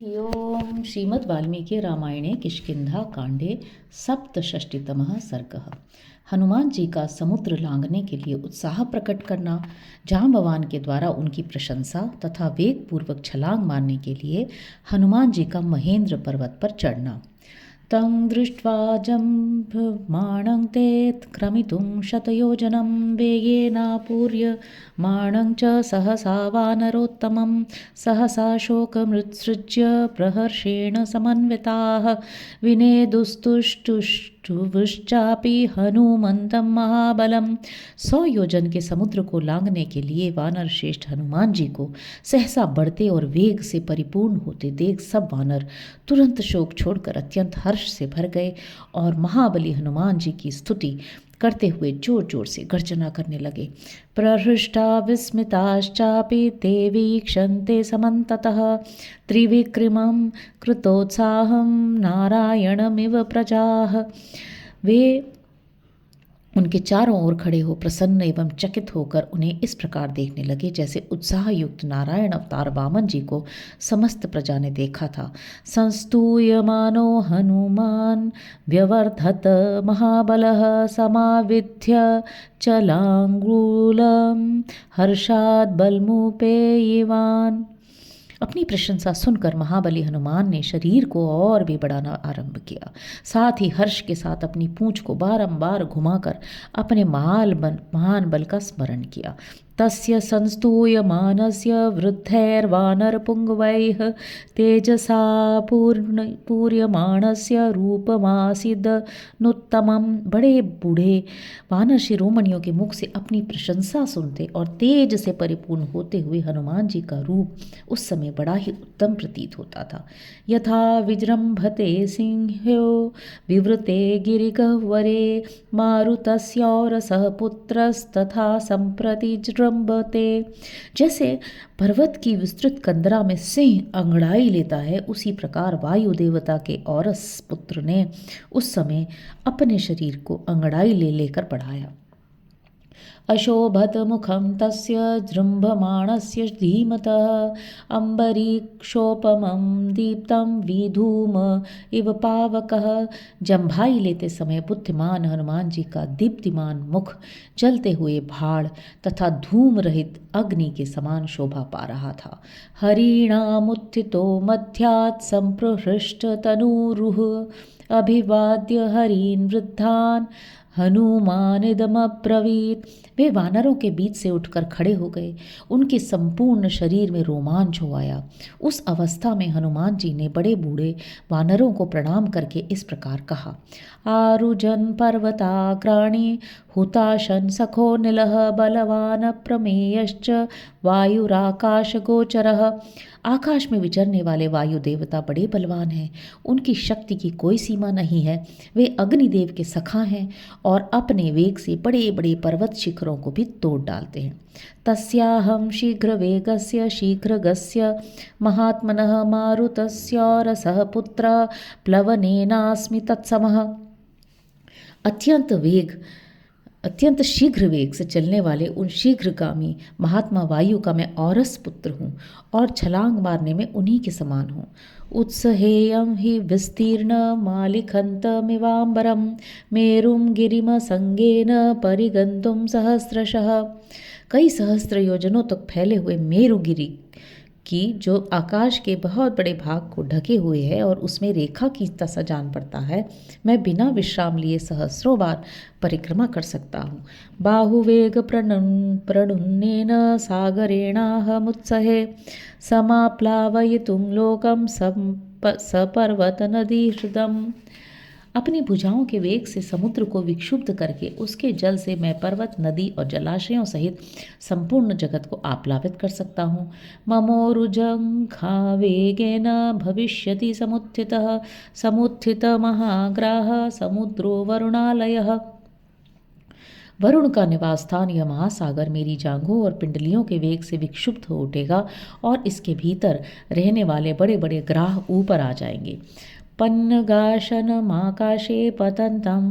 ओम श्रीमद् वाल्मीकि रामायणे किष्किंधा कांडे सप्तषष्टितमः सर्गः। हनुमान जी का समुद्र लांघने के लिए उत्साह प्रकट करना, जांबवान के द्वारा उनकी प्रशंसा तथा वेग पूर्वक छलांग मारने के लिए हनुमान जी का महेंद्र पर्वत पर चढ़ना। तं दृष्ट्वा जम्भमाणं ते क्रमितुं शतयोजनं वेगेनापूर्य माणं च सहसा वानरोत्तमं सहसा शोकमृत्सृज्य प्रहर्षेण समन्विताः विनेदुस्तुष्टुष्टुवुश्चापि हनुमन्तं महाबलं। 100 योजन के समुद्र को लांघने के लिए वानर श्रेष्ठ हनुमान जी को सहसा बढ़ते और वेग से परिपूर्ण होते देख सब वानर तुरंत शोक छोड़कर अत्यंत हर्ष से भर गए और महाबली हनुमान जी की स्तुति करते हुए जोर जोर से गर्जना करने लगे। प्रहृष्टा विस्मिताश्चापि ते वीक्षन्ते समन्ततः त्रिविक्रमं कृतोत्साहं नारायणमिव प्रजाः। वे उनके चारों ओर खड़े हो प्रसन्न एवं चकित होकर उन्हें इस प्रकार देखने लगे जैसे उत्साह युक्त नारायण अवतार वामन जी को समस्त प्रजा ने देखा था। संस्तूयमानो हनुमान व्यवर्धत महाबलः समाविध्य चलांगूलम हर्षाद बलमुपेयवान। अपनी प्रशंसा सुनकर महाबली हनुमान ने शरीर को और भी बढ़ाना आरंभ किया, साथ ही हर्ष के साथ अपनी पूंछ को बारंबार घुमाकर अपने महान बल का स्मरण किया। तस्य संस्तूयमानस्य वृद्धैर्वानरपुङ्गवैः तेजसा पूर्यमाणस्य रूपमासीदनुत्तमम्। बड़े बूढ़े वानर शिरोमणियों के मुख से अपनी प्रशंसा सुनते और तेज से परिपूर्ण होते हुए हनुमान जी का रूप उस समय बड़ा ही उत्तम प्रतीत होता था। यथा विजृंभते सिंहो विवृते गिरिगह्वरे मारुतस्यौरसः पुत्रस्तथा सम्प्रति जृंभते। जैसे पर्वत की विस्तृत कंदरा में सिंह अंगड़ाई लेता है, उसी प्रकार वायु देवता के औरस पुत्र ने उस समय अपने शरीर को अंगड़ाई ले लेकर बढ़ाया। अशोभत मुखं तस्य जृंभमाणस्य धीमतः अम्बरीक्षोपमं दीप्तं विधूम इव पावकः। जम्भाई लेते समय बुद्धिमान हनुमान जी का दीप्तिमान मुख जलते हुए भाड़ तथा धूम रहित अग्नि के समान शोभा पा रहा था। हरिणामुत्थितो मध्यात् संप्रहृष्ट तनूरुह अभिवाद्य हरीन् वृद्धान् हनुमानिदमब्रवीत्। वे वानरों के बीच से उठकर खड़े हो गए, उनके संपूर्ण शरीर में रोमांच हो आया। उस अवस्था में हनुमान जी ने बड़े बूढ़े वानरों को प्रणाम करके इस प्रकार कहा। आरुजन पर्वताग्राणि हुताशन सखो निलः बलवान प्रमेयश्च वायुराकाश गोचरः। आकाश में विचरने वाले वायु देवता बड़े बलवान हैं, उनकी शक्ति की कोई सीमा नहीं है। वे अग्निदेव के सखा हैं और अपने वेग से बड़े बड़े पर्वत शिखरों को भी तोड़ डालते हैं। तस्याहं शीघ्र वेगस्य शीघ्रगस्य महात्मनः मारुतस्योरसः पुत्रः प्लवनेनास्मि तत्समः। अत्यंत शीघ्र वेग से चलने वाले उन शीघ्रगामी महात्मा वायु का मैं औरस पुत्र हूँ और छलांग मारने में उन्हीं के समान हूँ। उत्सहेयं हि विस्तीर्ण मालिखन्तमिवाम्बरं मेरुं गिरिम संगेन परिगन्तुं सहस्रशः। कई सहस्त्र योजनों तक फैले हुए मेरुगिरि की जो आकाश के बहुत बड़े भाग को ढके हुए है और उसमें रेखा खींचता सा जान पड़ता है, मैं बिना विश्राम लिए सहस्रों बार परिक्रमा कर सकता हूँ। बाहुवेग प्रणुन्नेन सागरेणाहमुत्सहे समाप्लावयितुं लोकं सपर्वत नदी हृदम। अपनी भुजाओं के वेग से समुद्र को विक्षुब्ध करके उसके जल से मैं पर्वत, नदी और जलाशयों सहित संपूर्ण जगत को आप्लावित कर सकता हूँ। ममोरुजंघा वेगेन भविष्यति समुत्थित महाग्राह समुद्रो वरुणालयः। वरुण का निवास स्थान यह महासागर मेरी जांघों और पिंडलियों के वेग से विक्षुब्ध हो उठेगा और इसके भीतर रहने वाले बड़े बड़े ग्राह ऊपर आ जाएंगे। पन्नगाशनमाकाशे पतन्तं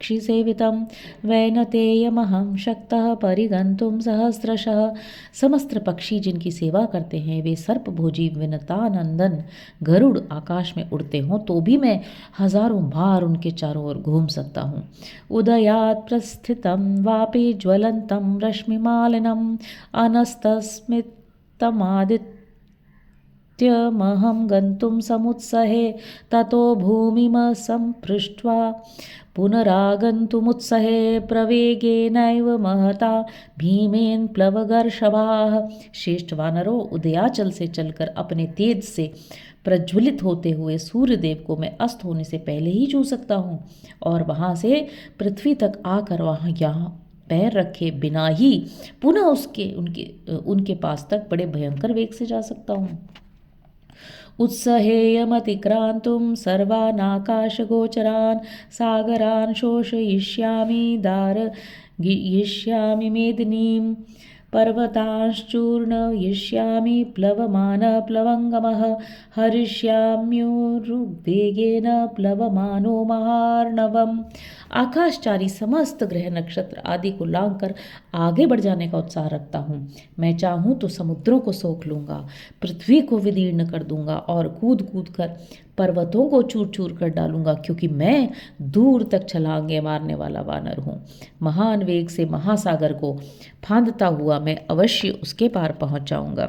पक्षिसेवितं वैनतेयमहं शक्तः परिगन्तुं सहस्रशः। समस्त पक्षी जिनकी सेवा करते हैं वे सर्पभोजी विनतानंदन गरुड़ आकाश में उड़ते हों तो भी मैं हजारों बार उनके चारों ओर घूम सकता हूँ। उदयात् प्रस्थितं वापि ज्वलन्तं रश्मिमालिनम् अनस्तस्मितमादित्यमहं गन्तुं समुत्सहे ततो भूमिमसम्पृष्ट्वा पुनरागन्तुमुत्सहे प्रवेगेनैव महता भीमेन प्लवगर्षभाः। श्रेष्ठ वानरों, उदयाचल से चलकर अपने तेज से प्रज्वलित होते हुए सूर्यदेव को मैं अस्त होने से पहले ही छू सकता हूँ और वहाँ से पृथ्वी तक आकर वहाँ यहाँ पैर रखे बिना ही पुनः उनके पास तक बड़े भयंकर वेग से जा सकता हूँ। उत्सहेयमतिक्रान्तुं सर्वानाकाशगोचरान् सागरान् शोषयिष्यामि दारयिष्यामि मेदिनीं पर्वतांश्चूर्णयिष्यामि प्लवमानप्लवङ्गमः हरिष्याम्युरुवेगेन प्लवमानो महार्णवम्। आकाशचारी समस्त ग्रह नक्षत्र आदि को लांघकर आगे बढ़ जाने का उत्साह रखता हूँ। मैं चाहूँ तो समुद्रों को सोख लूँगा, पृथ्वी को विदीर्ण कर दूंगा और कूद कूद कर पर्वतों को चूर चूर कर डालूंगा, क्योंकि मैं दूर तक छलांगे मारने वाला वानर हूँ। महान वेग से महासागर को फांदता हुआ मैं अवश्य उसके पार पहुँच जाऊंगा।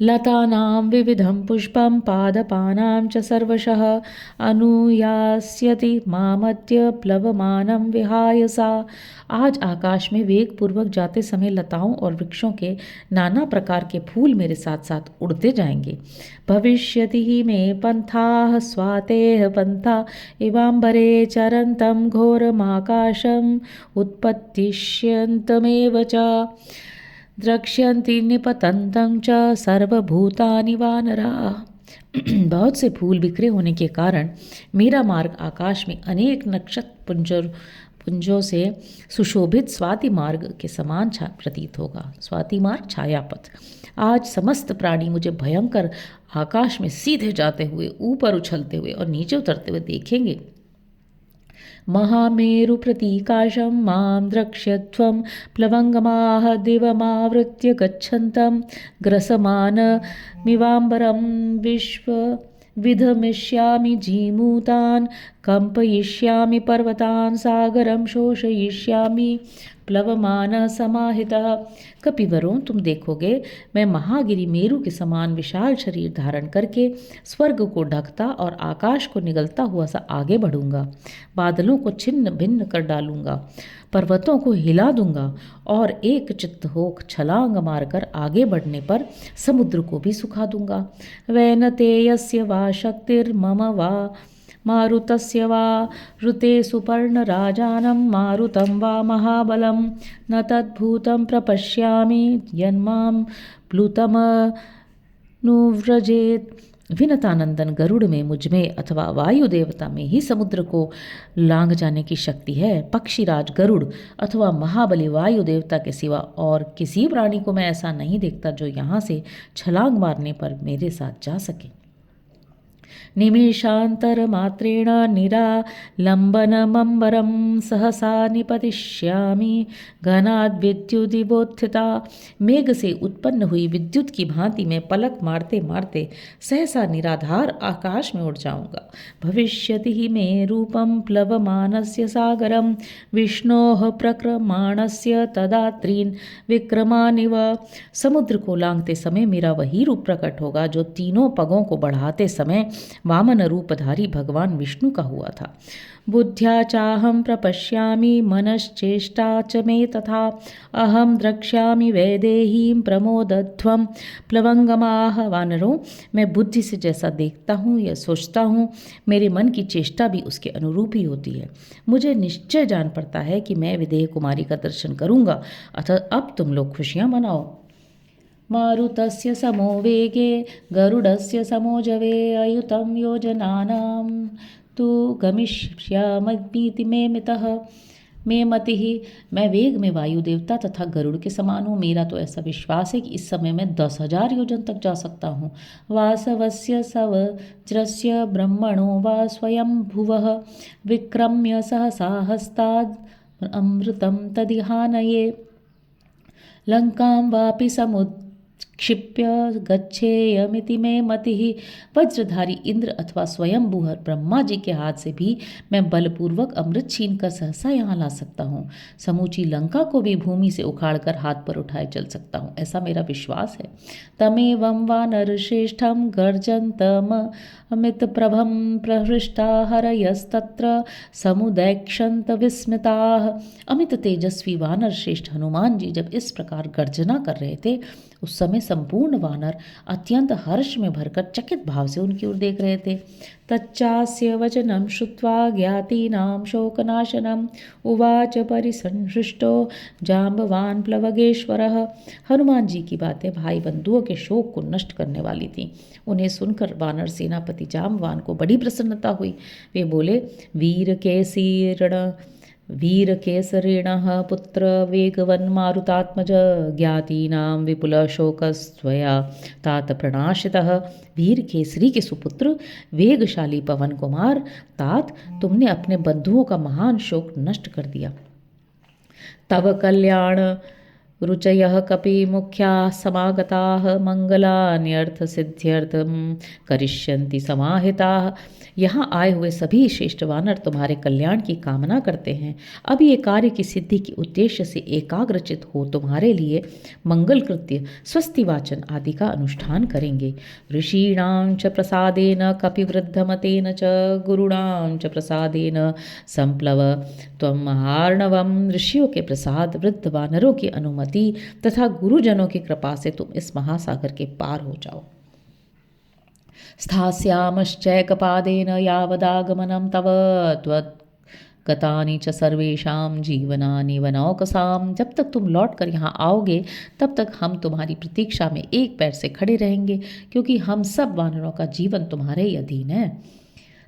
लतानां विविधं पुष्पं पादपानां च सर्वशः अनुयास्यति मामद्य प्लवमानं विहाय सा। आज आकाश में वेग पूर्वक जाते समय लताओं और वृक्षों के नाना प्रकार के फूल मेरे साथ साथ उड़ते जाएंगे। भविष्यति ही मे पंथाः स्वातेः पंथा इवांबरे चरन्तं घोरमाकाशम् उत्पत्तिष्यन्तमेव च द्रक्ष्यन्ति निपतन्तं च सर्वभूतानि वानराः। बहुत से फूल बिखरे होने के कारण मेरा मार्ग आकाश में अनेक नक्षत्र पुंजों से सुशोभित स्वाति मार्ग के समान प्रतीत होगा। स्वाति मार्ग छायापथ। आज समस्त प्राणी मुझे भयंकर आकाश में सीधे जाते हुए, ऊपर उछलते हुए और नीचे उतरते हुए देखेंगे। महामेरु प्रतीकाशं मां द्रक्ष्यध्वं प्लवङ्गमाः दिवमावृत्य गच्छन्तं ग्रसमानमिवाम्बरं विधमिष्यामि जीमूतान् कंपयिष्यामि पर्वतान् सागरं शोषयिष्यामि प्लवमान समाहितः। कपिवरों, तुम देखोगे मैं महागिरि मेरु के समान विशाल शरीर धारण करके स्वर्ग को ढकता और आकाश को निगलता हुआ सा आगे बढ़ूंगा। बादलों को छिन्न भिन्न कर डालूंगा, पर्वतों को हिला दूंगा और एक चित्त होक छलांग मारकर आगे बढ़ने पर समुद्र को भी सुखा दूंगा। वैनतेयस्य वा शक्तिर्मम वा मारुतस्य वा ऋते सुपर्णराजानं मारुतं वा महाबलं न तद्भूतं प्रपश्यामि यन्मां प्लुतमनुव्रजेत्। विनतानंदन गरुड़ में, मुझमें अथवा वायु देवता में ही समुद्र को लांघ जाने की शक्ति है। पक्षीराज गरुड़ अथवा महाबली वायु देवता के सिवा और किसी प्राणी को मैं ऐसा नहीं देखता जो यहाँ से छलांग मारने पर मेरे साथ जा सके। निमेषान्तरमात्रेण निरालम्बनमम्बरं सहसा निपतिष्यामि घनाद्विद्युदिवोत्थिता। मेघ से उत्पन्न हुई विद्युत की भांति मैं पलक मारते मारते सहसा निराधार आकाश में उड़ जाऊंगा। भविष्यति ही मे रूपं प्लवमानस्य सागरं विष्णोः प्रक्रमाणस्य तदा त्रीन् विक्रमानिव। समुद्र को लांघते समय मेरा वही रूप प्रकट होगा जो तीनों पगों को बढ़ाते समय वामन रूपधारी भगवान विष्णु का हुआ था। बुद्ध्या चाहं प्रपश्यामि मनश्चेष्टा च मे तथा अहम द्रक्ष्यामि वैदेहीं प्रमोदध्वं प्लवंगमाः। वानरों, मैं बुद्धि से जैसा देखता हूँ या सोचता हूँ, मेरे मन की चेष्टा भी उसके अनुरूप ही होती है। मुझे निश्चय जान पड़ता है कि मैं विदेह कुमारी का दर्शन करूँगा। अतः अब तुम लोग खुशियाँ मनाओ। मारुतस्य समो वेगे गरुडस्य समो जवे अयुतं योजनानां तु गमिष्यामीति मे मितः। मे मति ही, मैं वेग में वायु देवता तथा गरुड़ के समान हूँ। मेरा तो ऐसा विश्वास है कि इस समय मैं 10,000 योजन तक जा सकता हूँ। वासवस्य सवज्रस्य ब्रह्मणो वा स्वयं भुवः विक्रम्य सहसा हस्ताद् अमृतं तदिहानये लंकां वापि समुत्क्षिप्य गच्छेयमिति मे मतिः। वज्रधारी इंद्र अथवा स्वयंभू ब्रह्मा जी के हाथ से भी मैं बलपूर्वक अमृत छीन कर सहसा यहाँ ला सकता हूँ। समूची लंका को भी भूमि से उखाड़कर हाथ पर उठाए चल सकता हूँ, ऐसा मेरा विश्वास है। तमेवं वानरश्रेष्ठं गर्जन्तम अमित प्रभं प्रहृष्टा हरयस्तत्र समुदैक्षन्त विस्मिताः। अमित तेजस्वी वानर श्रेष्ठ हनुमान जी जब इस प्रकार गर्जना कर रहे थे, उस समय संपूर्ण वानर अत्यंत हर्ष में भरकर चकित भाव से उनकी ओर देख रहे थे। तच्चास्य वचनं श्रुत्वा ज्ञातीनां शोकनाशनम् उवाच परिसंहृष्टो जाम्बवान् प्लवगेश्वरः। हनुमान जी की बातें भाई बंधुओं के शोक को नष्ट करने वाली थीं। उन्हें सुनकर वानर सेनापति जाम्बवान को बड़ी प्रसन्नता हुई। वे बोले, वीर केसरिणः पुत्र वेगवन् मारुतात्मज ज्ञातीनां विपुलशोकस्त्वया तात प्रणाशितः। वीर केसरी के सुपुत्र वेगशाली पवन कुमार तात, तुमने अपने बंधुओं का महान शोक नष्ट कर दिया। तव कल्याण रुचयः कपि मुख्याः समागताः मंगलान्यर्थसिद्ध्यर्थं करिष्यन्ति समाहिताः। यहाँ आए हुए सभी श्रेष्ठ वानर तुम्हारे कल्याण की कामना करते हैं। अब ये कार्य की सिद्धि के उद्देश्य से एकाग्रचित हो तुम्हारे लिए मंगल कृत्य, स्वस्ति वाचन आदि का अनुष्ठान करेंगे। ऋषीणां च प्रसादेन कपिवृद्धमतेन च गुरुणां च प्रसादेन संप्लव त्वं महार्णवम्। ऋषियों के प्रसाद, वृद्ध वानरों की अनुमति तथा गुरुजनों की कृपा से तुम इस महासागर के पार हो जाओ। स्थास्यामश्चैकपादेन यावदागमनं तव त्वद्गतानि च सर्वेषां जीवनानि वनौकसां। जब तक तुम लौट कर यहाँ आओगे तब तक हम तुम्हारी प्रतीक्षा में एक पैर से खड़े रहेंगे, क्योंकि हम सब वानरों का जीवन तुम्हारे ही अधीन है।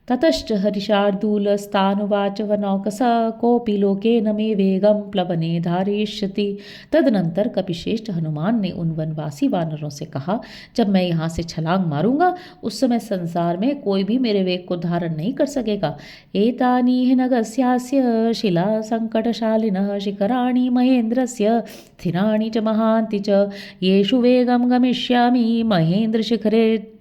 ततश्च हरिशार्दूलस्तानुवाच वनौकस कोऽपि लोकेन मे वेगं प्लवने धारयिष्यति। तदनंतर कपिश्रेष्ठ हनुमान ने उन वनवासी वानरों से कहा, जब मैं यहाँ से छलांग मारूंगा उस समय संसार में कोई भी मेरे वेग को धारण नहीं कर सकेगा। एतानि नगस्यास्य शिला संकटशालिनः शिखराणि महेन्द्रस्य स्थिराणि च महान्ति च येषु वेगं गमिष्यामि महेन्द्र शिखरे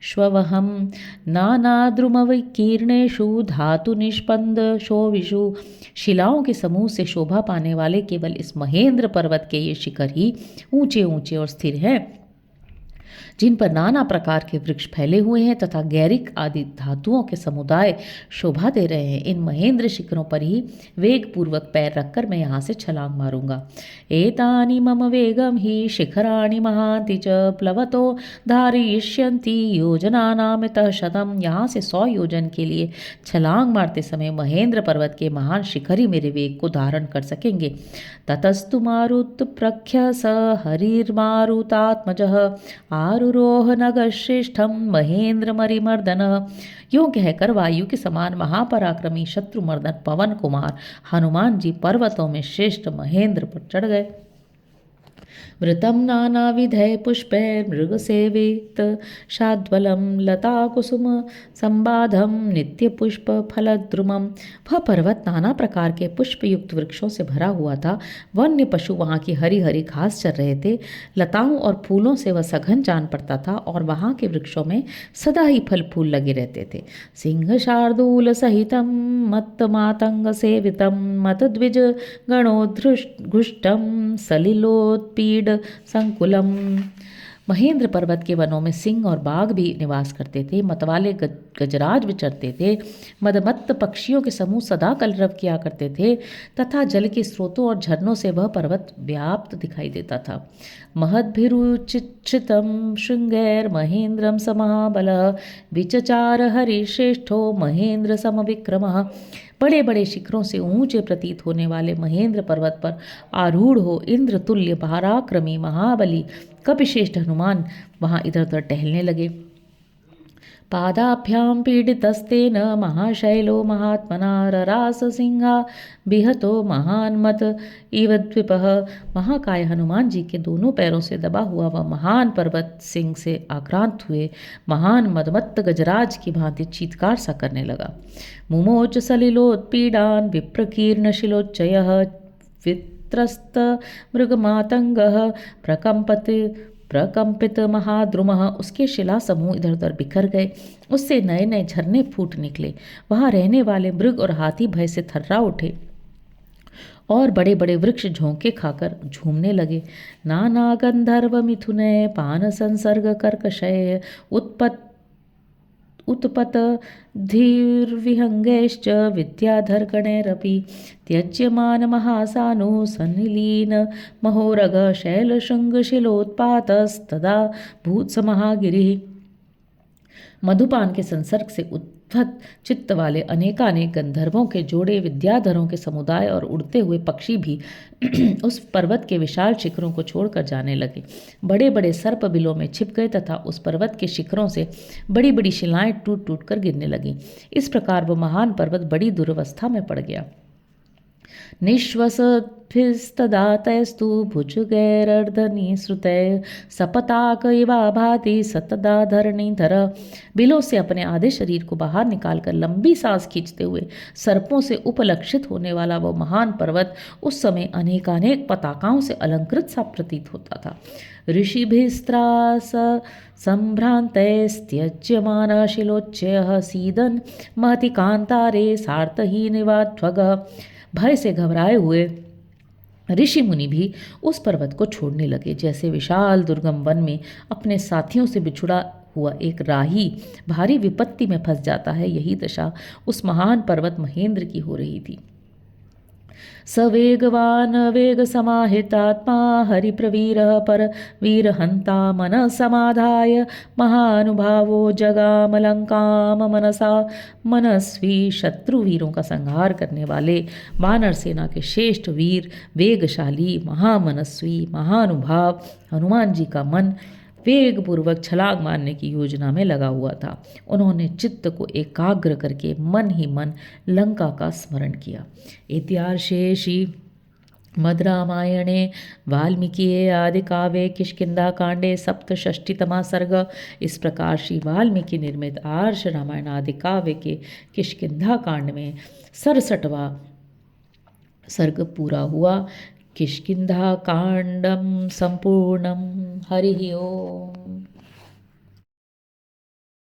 श्ववहं नानाद्रुमविकीर्णेषु धातु निष्पन्द शोभिषु। शिलाओं के समूह से शोभा पाने वाले केवल इस महेंद्र पर्वत के ये शिखर ही ऊंचे ऊंचे और स्थिर हैं, जिन पर नाना प्रकार के वृक्ष फैले हुए हैं तथा गैरिक आदि धातुओं के समुदाय शोभा दे रहे हैं। इन महेंद्र शिखरों पर ही वेग पूर्वक पैर रखकर मैं यहाँ से छलांग मारूंगा। एतानि मम वेगम ही शिखराणि महांति च प्लवतो धारयिष्यन्ति योजनानामितः शतम्। यहाँ से 100 योजन के लिए छलांग मारते समय महेंद्र पर्वत के महान शिखर ही मेरे वेग को धारण कर सकेंगे। ततस्तु मारुत प्रख्य स हरिर्मारुतात्मजः आरुरोह नगश्रेष्ठम महेंद्र मरिमर्दनः। यूं कहकर वायु के समान महापराक्रमी शत्रुमर्दन पवन कुमार हनुमान जी पर्वतों में श्रेष्ठ महेंद्र पर चढ़ गए। वृतं नानाविधै पुष्पैर्मृगसेवित शाद्वलं लताकुसुम संबाधं नित्यपुष्पफलद्रुमं। वह पर्वत नाना प्रकार के पुष्पयुक्त वृक्षों से भरा हुआ था। वन्य पशु वहाँ की हरी हरी घास चर रहे थे। लताओं और फूलों से वह सघन जान पड़ता था और वहाँ के वृक्षों में सदा ही फल फूल लगे रहते थे। सिंह शार्दूल सहितं मत्त मातंग सेवितं मतद्विज गणोधृष्टम सलिलोत्पीड संकुलम। महेंद्र पर्वत के वनों में सिंह और बाघ भी निवास करते थे। मतवाले गजराज विचरते थे। मदमत्त पक्षियों के समूह सदा कलरव किया करते थे तथा जल के स्रोतों और झरनों से वह पर्वत व्याप्त दिखाई देता था। महद्भिरुचित्रितं शृंगैर महेंद्रम समहाबलः विचचार हरिश्रेष्ठो महेंद्र समविक्रमः। बड़े बड़े शिखरों से ऊंचे प्रतीत होने वाले महेंद्र पर्वत पर आरूढ़ हो इंद्र तुल्य पराक्रमी महाबली कपिश्रेष्ठ हनुमान वहां इधर उधर टहलने लगे। पादाभ्यां पीडितस्तेन महाशैलो महात्मना ररास सिंहा बिहतो महान्मत इव द्विपः। महाकाय हनुमान जी के दोनों पैरों से दबा हुआ वह महान पर्वत सिंह से आक्रांत हुए महान मदमत्त गजराज की भांति चीत्कार सा करने लगा। मुमोच सलिलोत्पीडान विप्रकीर्ण शिलोच्चयः वित्रस्त मृगमातंगः प्रकंपित महाद्रुमः। उसके शिला समूह इधर उधर बिखर गए, उससे नए नए झरने फूट निकले। वहां रहने वाले मृग और हाथी भय से थर्रा उठे और बड़े बड़े वृक्ष झोंके खाकर झूमने लगे। नाना गंधर्व मिथुनय पान संसर्ग कर्कशय उत्पत धीर्विहंगैश्च विद्याधरगणैरपि त्यज्यमान महासानु सन्निलीन महोरग शैलशृंगशिलोत्पातस्तदा भूत्समहागिरिः। मधुपान के संसर्ग से उद्भत चित्त वाले अनेकानेक गंधर्वों के जोड़े, विद्याधरों के समुदाय और उड़ते हुए पक्षी भी उस पर्वत के विशाल शिखरों को छोड़कर जाने लगे। बड़े बड़े सर्प बिलों में छिप गए तथा उस पर्वत के शिखरों से बड़ी बड़ी शिलाएं टूट टूट कर गिरने लगीं। इस प्रकार वह महान पर्वत बड़ी दुर्वस्था में पड़ गया। निःश्वसद्भिस्तदा तैस्तु भुजगैरर्धनिसृतैः सपताक इवा भाति सतदा धरणीधर। बिलों से अपने आधे शरीर को बाहर निकालकर लंबी सांस खींचते हुए सर्पों से उपलक्षित होने वाला वह महान पर्वत उस समय अनेकानेक पताकाओं से अलंकृत सा प्रतीत होता था। ऋषिभिस्त्रास संभ्रांतैस्त्यज्यमानः शिलोच्चयः सीदन् महति कांतारे सार्थहीनिवाध्वगः। भय से घबराए हुए ऋषि मुनि भी उस पर्वत को छोड़ने लगे, जैसे विशाल दुर्गम वन में अपने साथियों से बिछुड़ा हुआ एक राही भारी विपत्ति में फंस जाता है। यही दशा उस महान पर्वत महेंद्र की हो रही थी। सवेगवान वेग समाहितात्मा हरिप्रवीरः परवीरहंता मनः समाधाय महानुभावो जगामलंकाम मनसा। मनस्वी शत्रुवीरों का संहार करने वाले वानर सेना के श्रेष्ठ वीर, वेगशाली, महामनस्वी, महानुभाव हनुमान जी का मन वेगपूर्वक छलांग मारने की योजना में लगा हुआ था। उन्होंने चित्त को एकाग्र करके मन ही मन लंका का स्मरण किया। इत्यार्षे श्री मद्रामायणे वाल्मीकिये आदिकाव्ये किष्किंधाकांडे सप्तषष्टितमा सर्ग। इस प्रकार श्री वाल्मीकि निर्मित आर्ष रामायण आदिकाव्य के किष्किंधाकांड में 67वां सर्ग पूरा हुआ। किष्किंधाकांडं संपूर्णं। हरि ओम।